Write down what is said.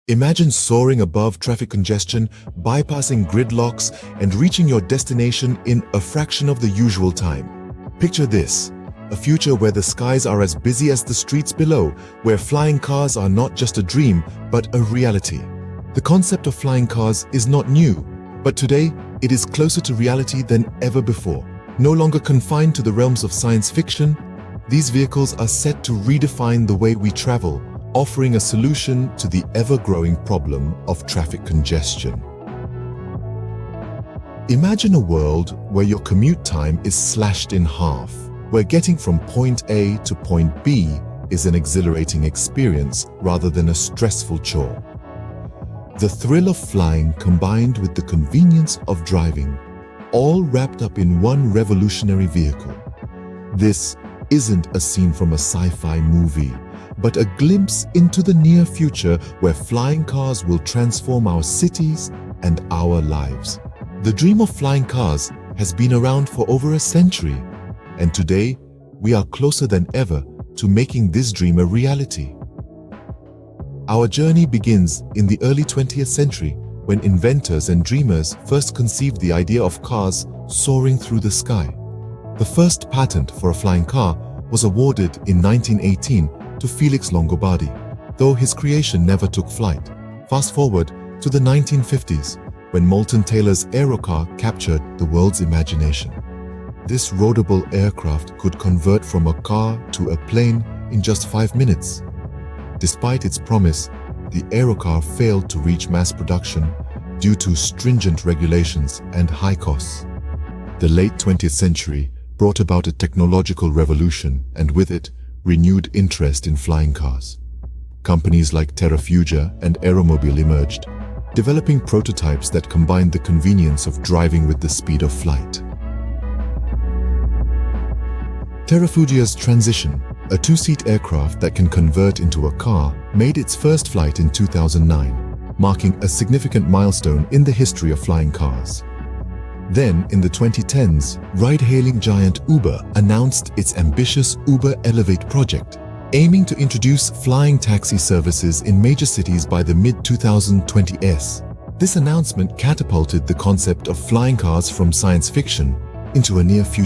Imagine soaring above traffic congestion, bypassing gridlocks, and reaching your destination in a fraction of the usual time. Picture this, a future where the skies are as busy as the streets below, where flying cars are not just a dream, but a reality. The concept of flying cars is not new, but today it is closer to reality than ever before. No longer confined to the realms of science fiction, these vehicles are set to redefine the way we travel, offering a solution to the ever-growing problem of traffic congestion. Imagine a world where your commute time is slashed in half, where getting from point A to point B is an exhilarating experience rather than a stressful chore. The thrill of flying combined with the convenience of driving, all wrapped up in one revolutionary vehicle. This isn't a scene from a sci-fi movie, but a glimpse into the near future where flying cars will transform our cities and our lives. The dream of flying cars has been around for over a century, and today we are closer than ever to making this dream a reality. Our journey begins in the early 20th century when inventors and dreamers first conceived the idea of cars soaring through the sky. The first patent for a flying car was awarded in 1918 to Felix Longobardi, though his creation never took flight. Fast forward to the 1950s, when Moulton Taylor's Aerocar captured the world's imagination. This roadable aircraft could convert from a car to a plane in just 5 minutes. Despite its promise, the Aerocar failed to reach mass production due to stringent regulations and high costs. The late 20th century brought about a technological revolution, and with it, renewed interest in flying cars. Companies like Terrafugia and Aeromobile emerged, developing prototypes that combined the convenience of driving with the speed of flight. Terrafugia's Transition, a two-seat aircraft that can convert into a car, made its first flight in 2009, marking a significant milestone in the history of flying cars. Then, in the 2010s, ride-hailing giant Uber announced its ambitious Uber Elevate project, aiming to introduce flying taxi services in major cities by the mid-2020s. This announcement catapulted the concept of flying cars from science fiction into a near future.